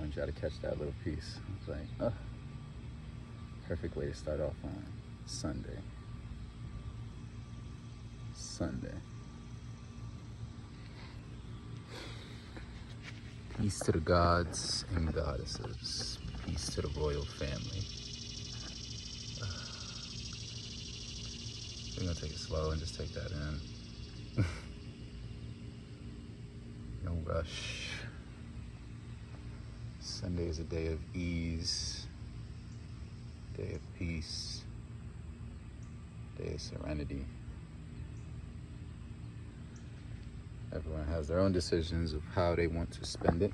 want y'all to catch that little piece. It's like, perfect way to start off on Sunday. Peace to the gods and goddesses. Peace to the royal family. We're gonna take it slow and just take that in. No rush. Sunday is a day of ease, day of peace, day of serenity. Everyone has their own decisions of how they want to spend it.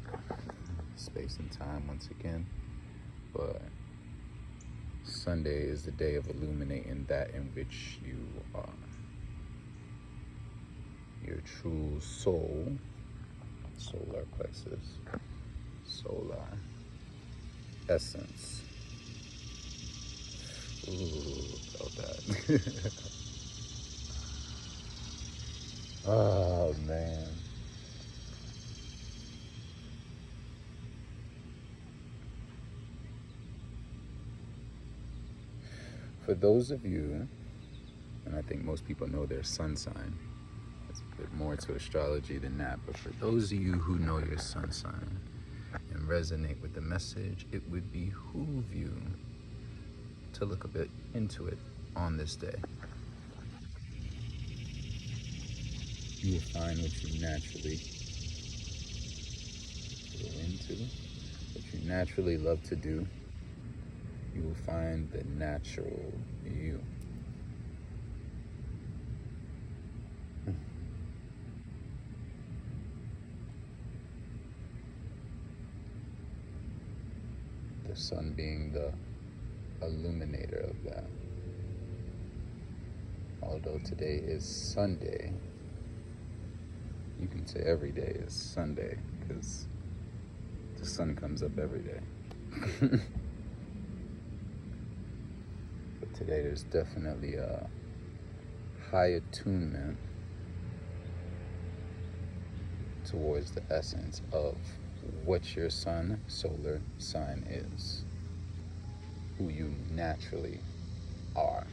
Space and time once again. But Sunday is the day of illuminating that in which you are. Your true soul, solar plexus, solar essence. Ooh, felt that. Oh, man. For those of you, and I think most people know their sun sign, it's a bit more to astrology than that, but for those of you who know your sun sign and resonate with the message, it would behoove you to look a bit into it on this day. You will find what you naturally go into, what you naturally love to do. You will find the natural you. The sun being the illuminator of that. Although today is Sunday, you can say every day is Sunday because the sun comes up every day. But today there's definitely a high attunement towards the essence of what your sun solar sign is, who you naturally are.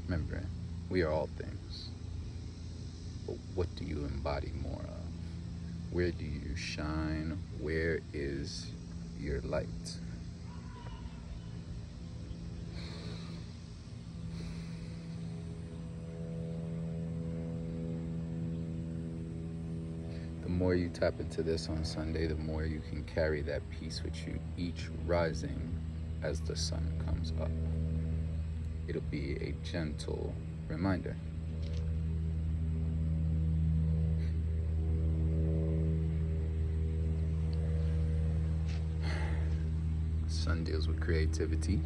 Remember, we are all things. But what do you embody more of? Where do you shine? Where is your light? The more you tap into this on Sunday, the more you can carry that peace with you each rising as the sun comes up. It'll be a gentle reminder. Sun deals with creativity.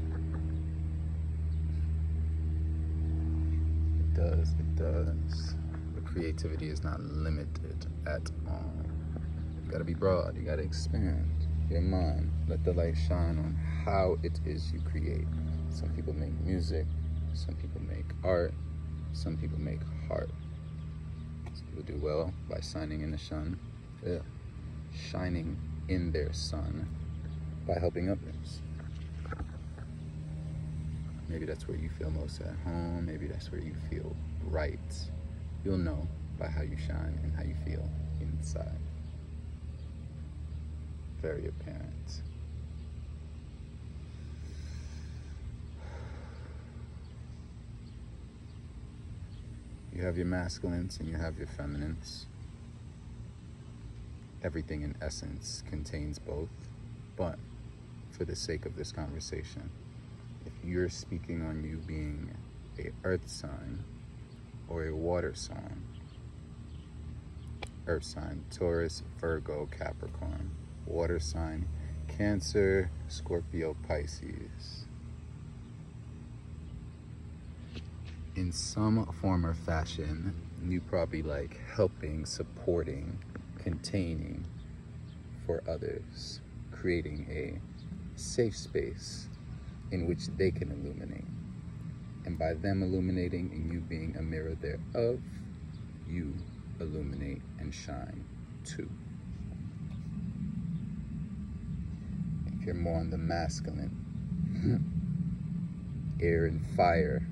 It does. But creativity is not limited at all. You gotta be broad, you gotta expand your mind. Let the light shine on how it is you create. Some people make music, some people make art, some people make heart. Some people do well by shining in the sun. Yeah. Shining in their sun by helping others. Maybe that's where you feel most at home. Maybe that's where you feel right. You'll know by how you shine and how you feel inside. Very apparent. You have your masculines and you have your feminines. Everything in essence contains both, but for the sake of this conversation, if you're speaking on you being a earth sign or a water sign, earth sign, Taurus, Virgo, Capricorn, water sign, Cancer, Scorpio, Pisces, in some form or fashion, you probably like helping, supporting, containing for others, creating a safe space in which they can illuminate. And by them illuminating and you being a mirror thereof, you illuminate and shine too. if you're more on the masculine, air and fire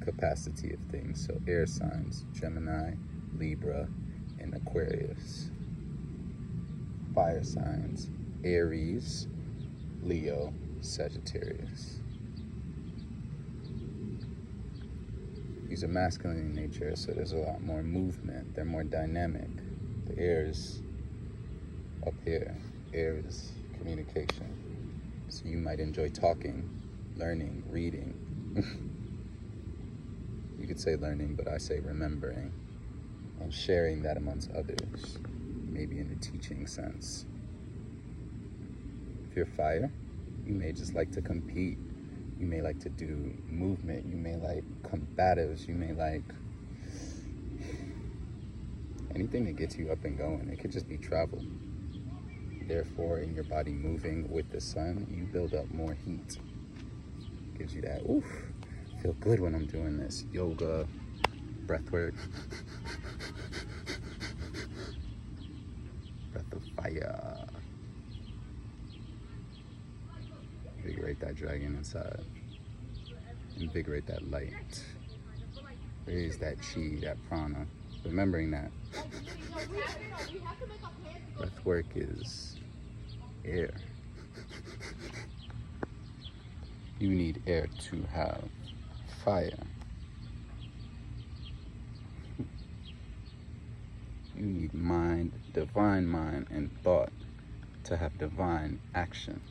capacity of things. So air signs, Gemini, Libra, and Aquarius. Fire signs, Aries, Leo, Sagittarius. These are masculine in nature, so there's a lot more movement. They're more dynamic. The air is up here. Air is communication. So you might enjoy talking, learning, reading. You could say learning, but I say remembering and sharing that amongst others, maybe in the teaching sense. If you're fire, you may just like to compete. You may like to do movement. You may like combatives. You may like anything that gets you up and going. It could just be travel. Therefore, in your body moving with the sun, you build up more heat. Gives you that, oof, feel good when I'm doing this. Yoga, breath work. Breath of fire. Invigorate that dragon inside. Invigorate that light. Raise that chi, that prana. Remembering that. Breath work is air. You need air to have fire. You need mind, divine mind and thought to have divine action.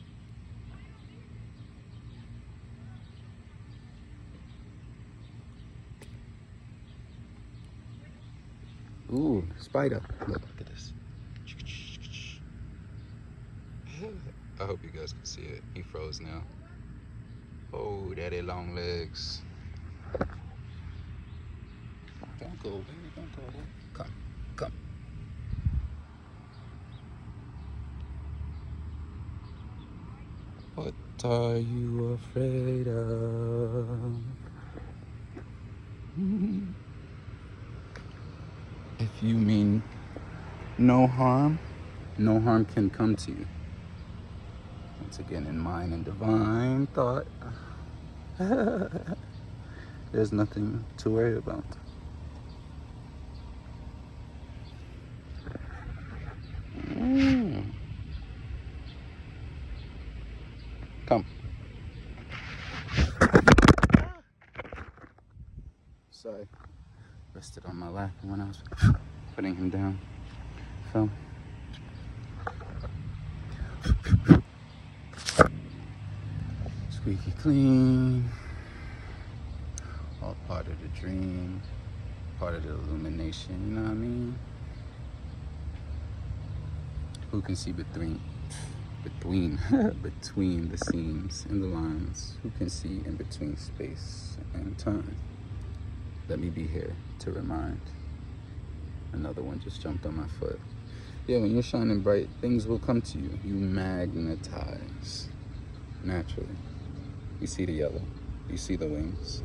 Ooh, spider. Look at this. I hope you guys can see it. He froze now. Oh, daddy long legs. Don't go away, don't go away. Come, come. What are you afraid of? If you mean no harm can come to you. Once again, in mind and divine thought, there's nothing to worry about. Come. Sorry, rested on my lap when I was putting him down. Fell. Squeaky clean. All part of the dream, part of the illumination, you know what I mean? Who can see between the seams and the lines? Who can see in between space and time? Let me be here to remind. Another one just jumped on my foot. Yeah, when you're shining bright, things will come to you. You magnetize naturally. You see the yellow, you see the wings.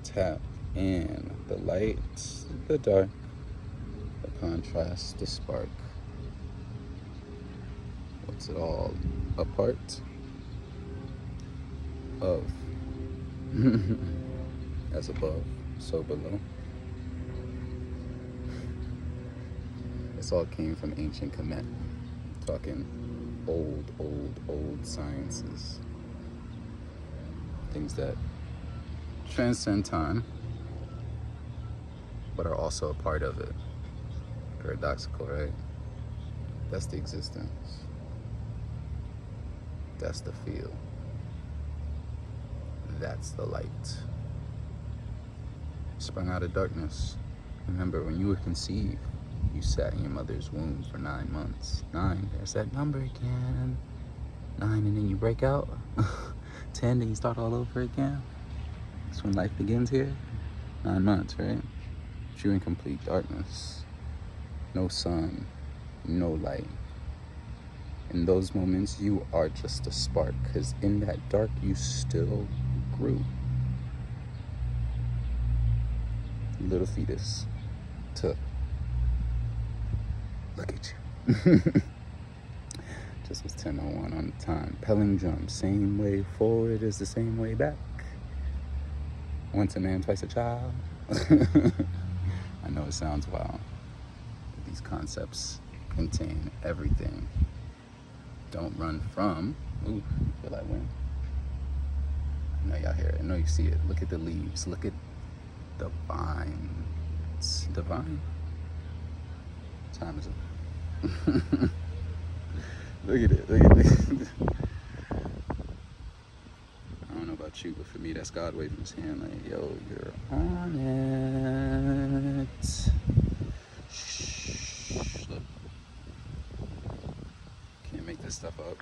Tap in the light, the dark, the contrast, the spark. What's it all a part of? As above, so below. This all came from ancient Kemet. Talking old sciences. Things that transcend time, but are also a part of it. Paradoxical, right? That's the existence. That's the feel. That's the light. Sprung out of darkness. Remember, when you were conceived, you sat in your mother's womb for 9 months. 9, there's that number again. 9, and then you break out. 10, then you start all over again. That's when life begins here. 9 months, right? But you're in complete darkness. No sun, no light. In those moments, you are just a spark, because in that dark, you still grew. Little fetus to look at you. This was 10:01 on the time. Pelling drum, same way forward is the same way back. Once a man, twice a child. I know it sounds wild. But these concepts contain everything. Don't run from. Ooh, feel that wind. I know y'all hear it. I know you see it. Look at the leaves. Look at the vines. Divine? What time is it? Look at it. Look at it. I don't know about you, but for me, that's God waving his hand like, yo, you're on it. Shh. Look. Can't make this stuff up.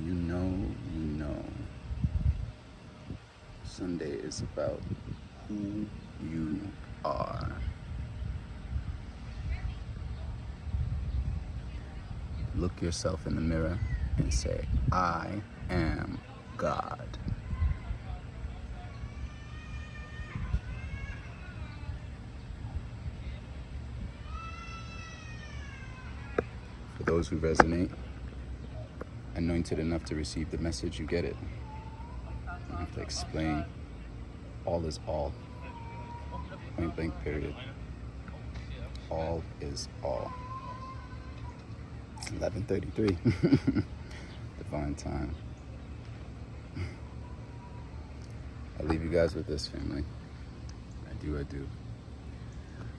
You know. Sunday is about who you are. Look yourself in the mirror and say, I am God. For those who resonate, anointed enough to receive the message, you get it. You don't have to explain. All is all. Point blank period. All is all. 11:33. Divine time. I leave you guys with this, family. I do.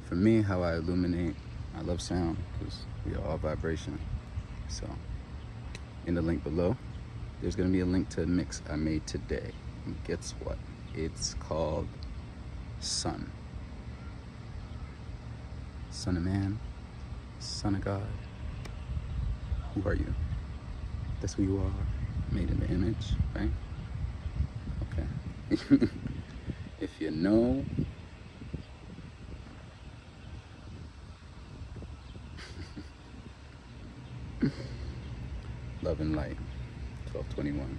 For me, how I illuminate, I love sound because we are all vibration. So, in the link below, there's going to be a link to a mix I made today. And guess what? It's called Son. Son of man, son of God. Who are you? That's who you are, made in the image, right? Okay. If you know, love and light, 12:21.